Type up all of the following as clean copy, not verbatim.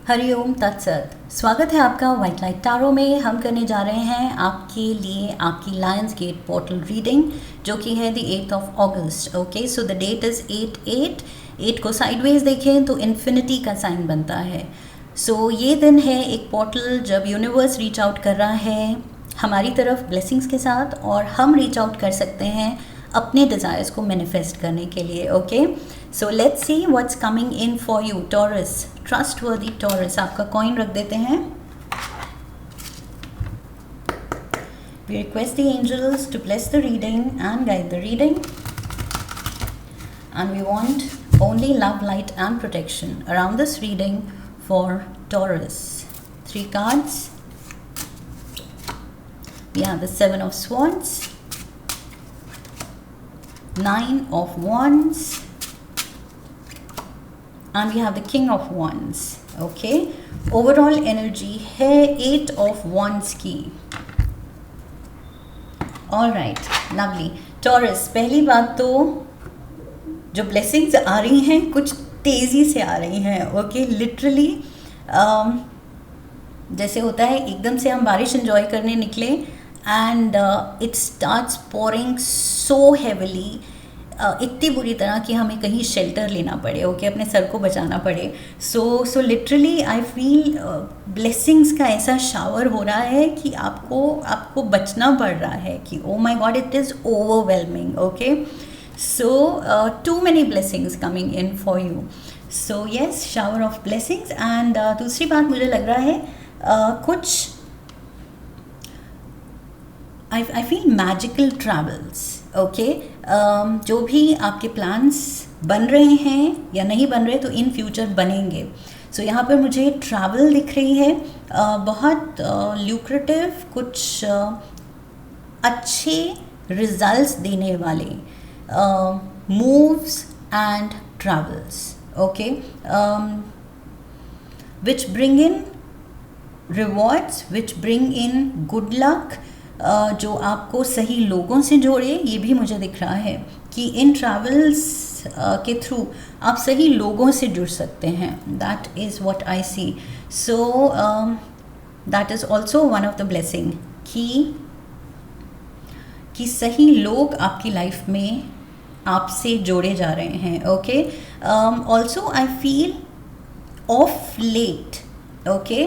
हरिओम तत्सत। स्वागत है आपका व्हाइट लाइट टारो में। हम करने जा रहे हैं आपके लिए आपकी लायंस गेट पोर्टल रीडिंग, जो कि है the 8th of August। Okay, so the that is 8/8। 8 को साइडवेज देखें तो इन्फिनिटी का साइन बनता है। सो ये दिन है एक पोर्टल जब यूनिवर्स रीच आउट कर रहा है हमारी तरफ ब्लेसिंग्स के साथ, और हम रीच आउट कर सकते हैं अपने डिज़ायर्स को मैनिफेस्ट करने के लिए। Okay, so let's see what's coming in for you taurus, trustworthy taurus. आपका कॉइन रख देते हैं। We request the angels to bless the reading and guide the reading, and we want only love, light and protection around this reading for Taurus. 3 cards. We have the 7 of Swords, 9 of Wands, and we have the King of Wands. Okay, overall energy है 8 of Wands की। All right, lovely taurus. पहली बात तो जो blessings आ रही हैं कुछ तेज़ी से आ रही हैं। ओके, लिटरली जैसे होता है एकदम से हम बारिश एंजॉय करने निकले and it starts pouring so heavily, इतनी बुरी तरह कि हमें कहीं शेल्टर लेना पड़े। ओके, अपने सर को बचाना पड़े। So literally I feel blessings का ऐसा शावर हो रहा है कि आपको बचना पड़ रहा है कि oh my God, it is overwhelming. Okay, so too many blessings coming in for you. So yes, shower of blessings. And दूसरी बात मुझे लग रहा है कुछ I feel magical travels. Okay, जो भी आपके प्लान्स बन रहे हैं या नहीं बन रहे तो इन फ्यूचर बनेंगे। सो यहाँ पर मुझे ट्रैवल दिख रही है, बहुत ल्यूक्रेटिव, कुछ अच्छे रिजल्ट्स देने वाले moves and travels. Okay, which bring in rewards, which bring in good luck, जो आपको सही लोगों से जोड़े। ये भी मुझे दिख रहा है कि इन ट्रैवल्स के थ्रू आप सही लोगों से जुड़ सकते हैं। That is what I see. So that is also one of the blessing कि सही लोग आपकी लाइफ में आपसे जोड़े जा रहे हैं। Okay, also I feel of late. Okay,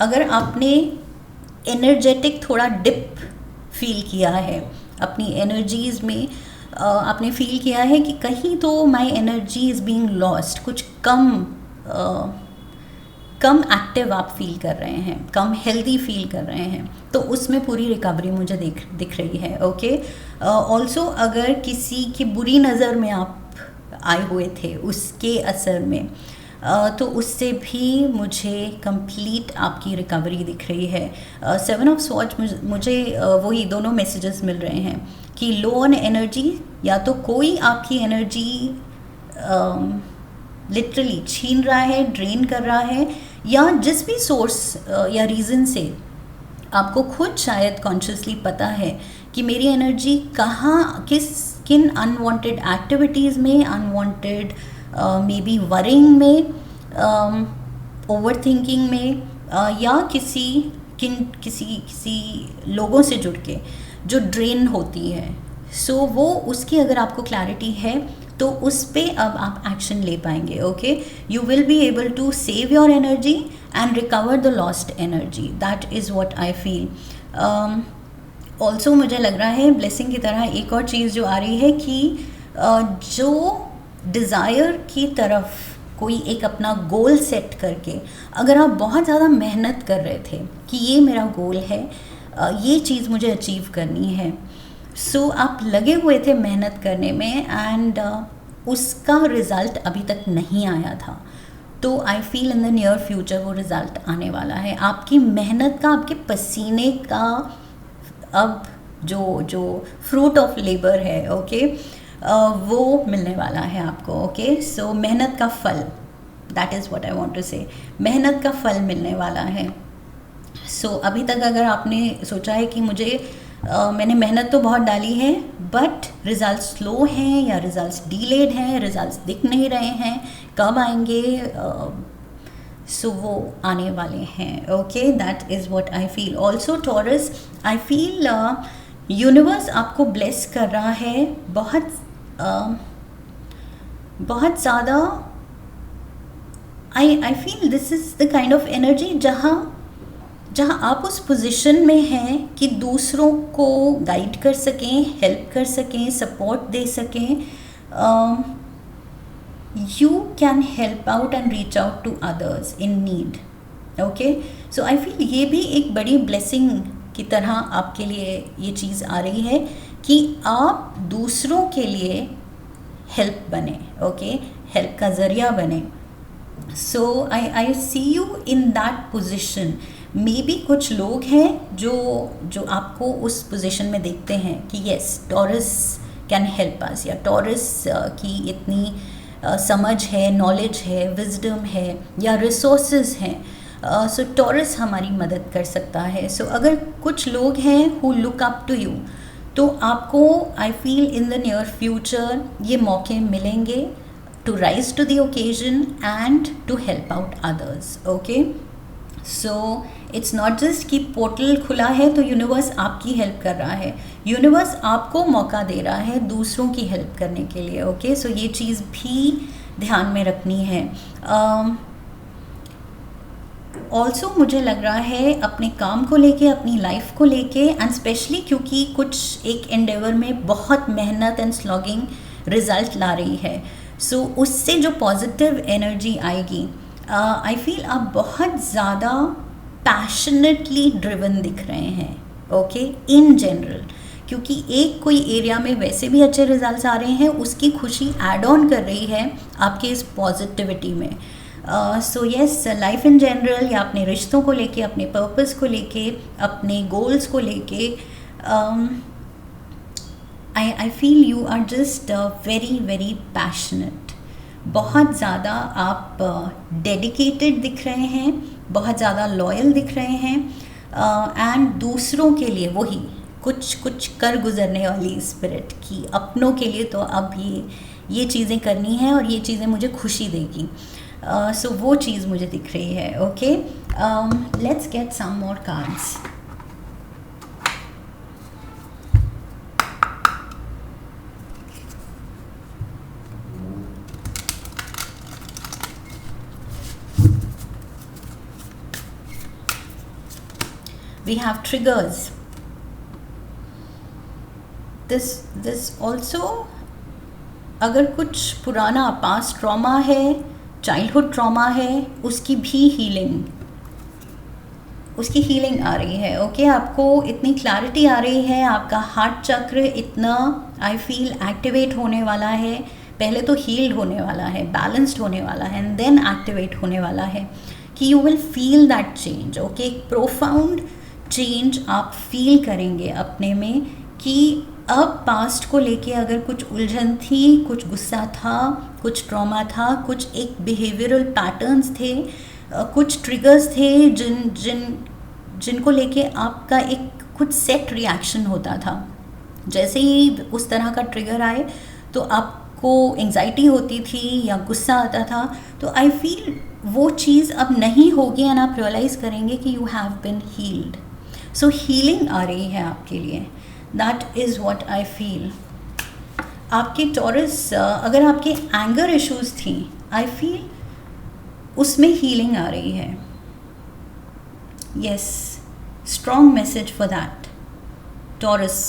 अगर आपने एनर्जेटिक थोड़ा डिप फील किया है अपनी एनर्जीज़ में, आपने फील किया है कि कहीं तो my energy is being lost, कुछ कम एक्टिव आप फील कर रहे हैं, कम हेल्दी फील कर रहे हैं, तो उसमें पूरी रिकवरी मुझे दिख रही है। ओके, ऑल्सो अगर किसी की बुरी नज़र में आप आए हुए थे उसके असर में, तो उससे भी मुझे कंप्लीट आपकी रिकवरी दिख रही है। 7 ऑफ स्वॉर्ड्स मुझे वही दोनों मैसेजेस मिल रहे हैं कि लो ऑन एनर्जी, या तो कोई आपकी एनर्जी लिटरली छीन रहा है, ड्रेन कर रहा है, या जिस भी सोर्स या रीज़न से आपको खुद शायद कॉन्शियसली पता है कि मेरी एनर्जी कहाँ किन अनवांटेड एक्टिविटीज़ में, अनवांटेड मे बी वरिंग में, ओवर थिंकिंग में, या किसी लोगों से जुड़ के जो ड्रेन होती है। सो वो उसकी अगर आपको क्लैरिटी है तो उस पे अब आप एक्शन ले पाएंगे। Okay, you will be able to save your energy and recover the lost energy. That is what I feel. Also मुझे लग रहा है ब्लेसिंग की तरह एक और चीज़ जो आ रही है कि जो डिज़ायर की तरफ कोई एक अपना गोल सेट करके, अगर आप बहुत ज़्यादा मेहनत कर रहे थे कि ये मेरा गोल है, ये चीज़ मुझे अचीव करनी है, सो आप लगे हुए थे मेहनत करने में एंड उसका रिज़ल्ट अभी तक नहीं आया था, तो आई feel in the near future वो रिज़ल्ट आने वाला है। आपकी मेहनत का, आपके पसीने का अब जो फ्रूट ऑफ लेबर है, ओके, वो मिलने वाला है आपको। ओके, सो मेहनत का फल, that is what I want to say, मेहनत का फल मिलने वाला है। सो अभी तक अगर आपने सोचा है कि मैंने मेहनत तो बहुत डाली है बट रिज़ल्ट स्लो हैं या रिज़ल्ट डीलेड हैं, रिज़ल्ट दिख नहीं रहे हैं, कब आएंगे, सो वो आने वाले हैं. Okay, that is what I feel. Also taurus, I feel universe आपको ब्लेस कर रहा है बहुत ज़्यादा. I feel this is the kind of energy जहाँ आप उस पोजीशन में हैं कि दूसरों को गाइड कर सकें, हेल्प कर सकें, सपोर्ट दे सकें. You can help out and reach out to others in need. Okay, so I feel ये भी एक बड़ी ब्लेसिंग की तरह आपके लिए ये चीज़ आ रही है कि आप दूसरों के लिए हेल्प बने. ओके, हेल्प का ज़रिया बने. So I see you in that position. Maybe कुछ लोग हैं जो आपको उस पोजीशन में देखते हैं कि yes, taurus can help us, या टॉरस की इतनी समझ है, नॉलेज है, विजडम है, या रिसोर्सेज हैं. सो टॉरस हमारी मदद कर सकता है. सो अगर कुछ लोग हैं who look up to you, तो आपको I feel in the near future ये मौके मिलेंगे to rise to the occasion and to help out others. Okay, so it's not just कि पोर्टल खुला है तो यूनिवर्स आपकी हेल्प कर रहा है. यूनिवर्स आपको मौका दे रहा है दूसरों की हेल्प करने के लिए. ओके, सो ये चीज़ भी ध्यान में रखनी है. ऑल्सो मुझे लग रहा है अपने काम को लेके, अपनी लाइफ को लेके, एंड स्पेशली क्योंकि कुछ एक एंडेवर में बहुत मेहनत एंड स्लॉगिंग रिजल्ट ला रही है. सो उससे जो पॉजिटिव एनर्जी आएगी, आई फील आप बहुत ज़्यादा पैशनेटली ड्रिवन दिख रहे हैं. ओके, इन जनरल, क्योंकि एक कोई एरिया में वैसे भी अच्छे रिजल्ट्स आ रहे हैं, उसकी खुशी ऐड ऑन कर रही है आपके इस पॉजिटिविटी में. So yes, life in general, या अपने रिश्तों को लेके, अपने पर्पस को लेके, अपने गोल्स को लेके, I feel you are just very very passionate. बहुत ज़्यादा आप डेडिकेटेड दिख रहे हैं, बहुत ज़्यादा लॉयल दिख रहे हैं, एंड दूसरों के लिए वही कुछ कर गुजरने वाली स्पिरिट की, अपनों के लिए तो अब ये चीज़ें करनी है और ये चीज़ें मुझे खुशी देगी. सो वो चीज़ मुझे दिख रही है. Okay, let's get some more cards. We have triggers. This also, अगर कुछ पुराना पास्ट ट्रॉमा है, चाइल्डहुड ट्रॉमा है, उसकी हीलिंग आ रही है. ओके, आपको इतनी क्लैरिटी आ रही है, आपका हार्ट चक्र इतना आई फील एक्टिवेट होने वाला है. पहले तो हील्ड होने वाला है, बैलेंस्ड होने वाला है, एंड देन एक्टिवेट होने वाला है कि you will feel that change. Okay, एक प्रोफाउंड चेंज आप फील करेंगे अपने में कि अब पास्ट को लेके अगर कुछ उलझन थी, कुछ गुस्सा था, कुछ ट्रॉमा था, कुछ एक बिहेवियरल पैटर्न्स थे, कुछ ट्रिगर्स थे जिनको लेके आपका एक कुछ सेट रिएक्शन होता था. जैसे ही उस तरह का ट्रिगर आए तो आपको एंजाइटी होती थी या गुस्सा आता था. तो आई फील वो चीज़ अब नहीं होगी एंड आप रियलाइज़ करेंगे कि you have been healed. So healing आ रही है आपके लिए. That is what I feel. आपके टॉरस, अगर आपके एंगर इश्यूज थी, आई फील उसमें हीलिंग आ रही है. Yes, strong message for that Taurus.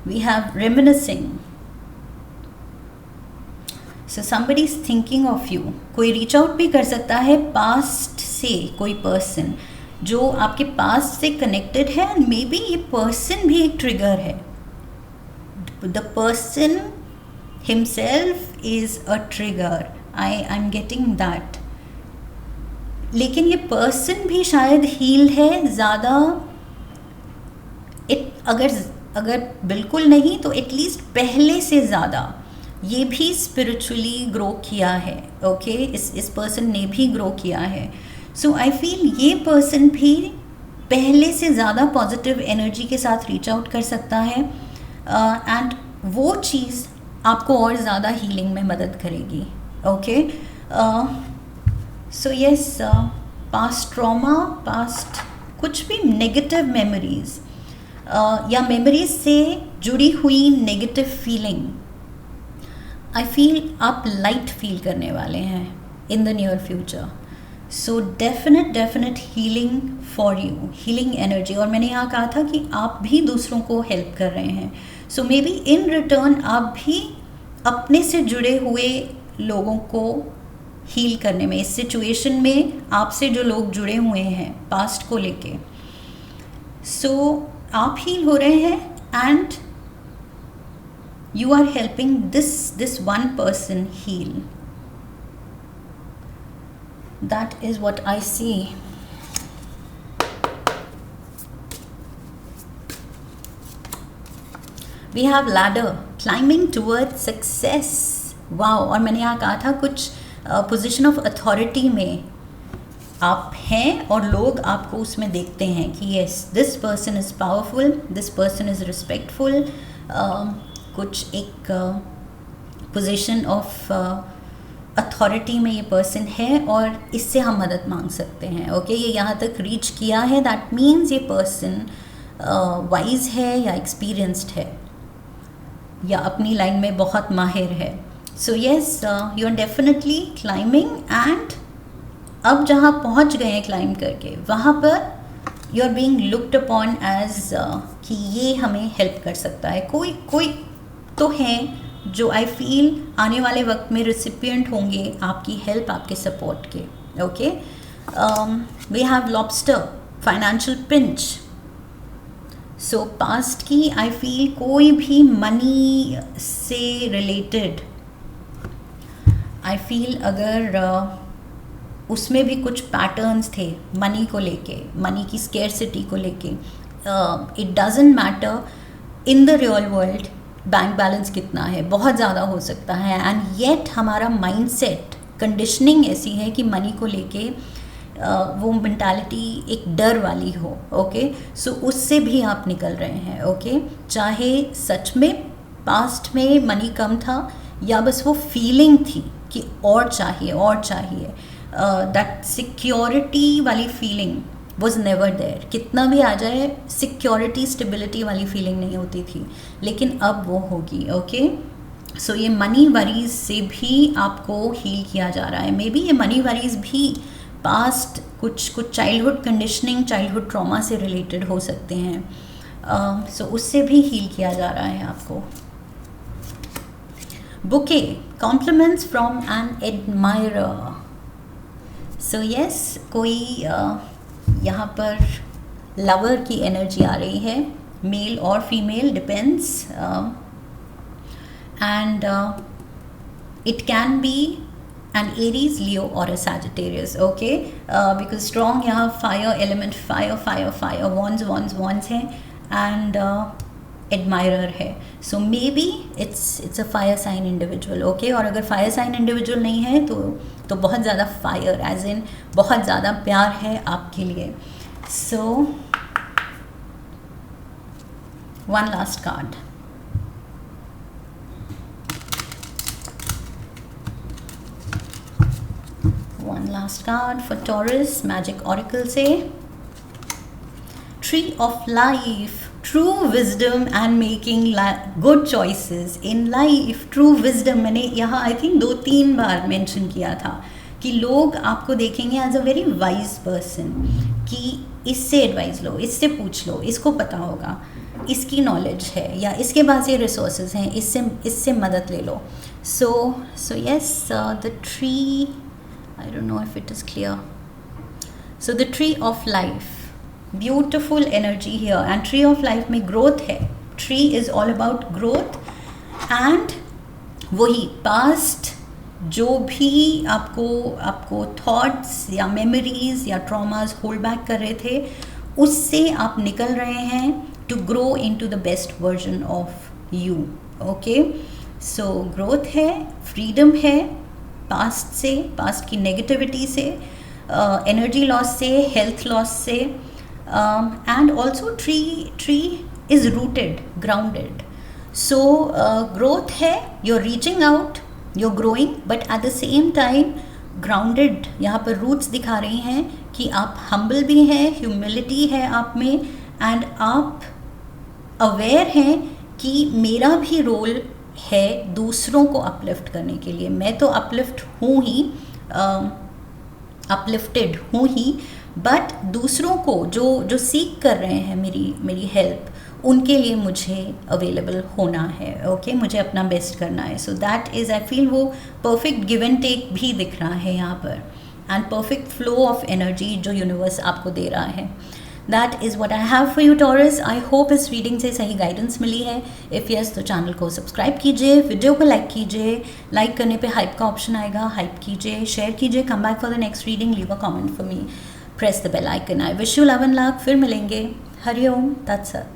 We have reminiscing. So somebody is thinking of you. कोई रीच आउट भी कर सकता है पास्ट से, कोई पर्सन जो आपके पास्ट से कनेक्टेड है, एंड मे बी ये पर्सन भी एक ट्रिगर है. The person himself is a trigger. I am getting that. लेकिन ये पर्सन भी शायद हील है ज़्यादा. अगर बिल्कुल नहीं तो एटलीस्ट पहले से ज़्यादा ये भी स्पिरिचुअली ग्रो किया है. ओके, इस पर्सन ने भी ग्रो किया है. सो आई फील ये पर्सन भी पहले से ज़्यादा पॉजिटिव एनर्जी के साथ रीच आउट कर सकता है, एंड वो चीज़ आपको और ज़्यादा हीलिंग में मदद करेगी. Okay, so yes, past trauma, past कुछ भी नेगेटिव मेमोरीज या मेमोरीज से जुड़ी हुई नेगेटिव फीलिंग, आई फील आप लाइट फील करने वाले हैं इन the near future. So definite healing for you, healing energy. और मैंने यहाँ कहा था कि आप भी दूसरों को हेल्प कर रहे हैं. सो मे बी इन रिटर्न आप भी अपने से जुड़े हुए लोगों को हील करने में, इस सिचुएशन में आपसे जो लोग जुड़े हुए हैं पास्ट को लेके, सो आप हील हो रहे हैं and you are helping this one person heal. That is what I see. We have ladder, climbing towards success. Wow. और मैंने यहाँ कहा था कुछ पोजीशन ऑफ अथॉरिटी में आप हैं और लोग आपको उसमें देखते हैं कि yes, this person is powerful, this person is respectful. कुछ एक पोजीशन ऑफ अथॉरिटी में ये पर्सन है और इससे हम मदद मांग सकते हैं. ओके, ये यहाँ तक रीच किया है, दैट मीन्स ये पर्सन वाइज है या एक्सपीरियंस्ड है या अपनी लाइन में बहुत माहिर है. So yes, you are definitely climbing and अब जहाँ पहुँच गए हैं क्लाइंब करके, वहाँ पर you are being looked upon as कि ये हमें हेल्प कर सकता है. कोई तो है जो आई फील आने वाले वक्त में रिसिपिएंट होंगे आपकी हेल्प, आपके सपोर्ट के. Okay, we have lobster, financial pinch. So past की आई फील कोई भी मनी से रिलेटेड आई फील अगर उसमें भी कुछ पैटर्न्स थे मनी को लेके, मनी की स्केर्सिटी को लेके, it doesn't matter in the real world bank balance कितना है, बहुत ज़्यादा हो सकता है. एंड येट हमारा माइंडसेट, कंडीशनिंग ऐसी है कि मनी को लेके वो मेंटालिटी एक डर वाली हो. ओके, सो उससे भी आप निकल रहे हैं. ओके, चाहे सच में पास्ट में मनी कम था या बस वो फीलिंग थी कि और चाहिए, दैट सिक्योरिटी वाली फीलिंग वॉज नेवर देयर. कितना भी आ जाए सिक्योरिटी, स्टेबिलिटी वाली फीलिंग नहीं होती थी, लेकिन अब वो होगी. ओके, सो ये मनी वरीज से भी आपको हील किया जा रहा है. मे बी ये मनी वरीज भी पास्ट कुछ चाइल्डहुड कंडीशनिंग, चाइल्डहुड ट्रॉमा से रिलेटेड हो सकते हैं. सो उससे भी हील किया जा रहा है आपको. Bouquet, compliments from an admirer. So yes, कोई यहाँ पर लवर की एनर्जी आ रही है, मेल और female depends, and it can be an Aries, Leo और a Sagittarius. Okay, because strong यहाँ फायर एलिमेंट, फायर वॉन्स है एंड एडमायरर है. So maybe it's a fire sign individual. Okay, और अगर fire sign individual नहीं है तो बहुत ज़्यादा फायर एज इन बहुत ज़्यादा प्यार है आपके लिए. So one last card. One last card for Taurus magic oracle से. Tree of life, true wisdom and making good choices in life. True wisdom मैंने यहाँ आई थिंक 2-3 बार मेंशन किया था कि लोग आपको देखेंगे as a very wise person, कि इससे एडवाइस लो, इससे पूछ लो, इसको पता होगा, इसकी नॉलेज है या इसके पास ये रिसोर्सेज हैं, इससे मदद ले लो. So yes, the tree, I don't know if it is clear. So the tree of life, beautiful energy here. And tree of life में ग्रोथ है. Tree is all about growth and वही past जो भी आपको thoughts या memories या traumas hold back कर रहे थे, उससे आप निकल रहे हैं to grow into the best version of you. Okay, so growth है, फ्रीडम है पास्ट से, पास्ट की नेगेटिविटी से, एनर्जी लॉस से, हेल्थ लॉस से, and also tree is rooted, grounded. So growth है, you're reaching out, you're growing, but at the same time grounded, यहाँ पर रूट्स दिखा रही हैं कि आप हम्बल भी हैं, ह्यूमिलिटी है आप में, एंड आप अवेयर हैं कि मेरा भी रोल है दूसरों को अपलिफ्ट करने के लिए। मैं तो अपलिफ्ट हूँ ही, अपलिफ्टेड हूँ ही, बट दूसरों को जो सीख कर रहे हैं मेरी हेल्प, उनके लिए मुझे अवेलेबल होना है। ओके मुझे अपना बेस्ट करना है। सो दैट इज़, आई फील वो परफेक्ट गिव एंड टेक भी दिख रहा है यहाँ पर, and perfect flow of energy जो यूनिवर्स आपको दे रहा है। That is what I have for you taurus. I hope इस रीडिंग से सही गाइडेंस मिली है। इफ़ यस तो चैनल को सब्सक्राइब कीजिए, वीडियो को लाइक कीजिए, लाइक करने पे हाइप का ऑप्शन आएगा, हाइप कीजिए, शेयर कीजिए, come back for the next reading, leave a comment for me, press the bell icon. I wish you love and luck. फिर मिलेंगे। हरिओम तत्सत।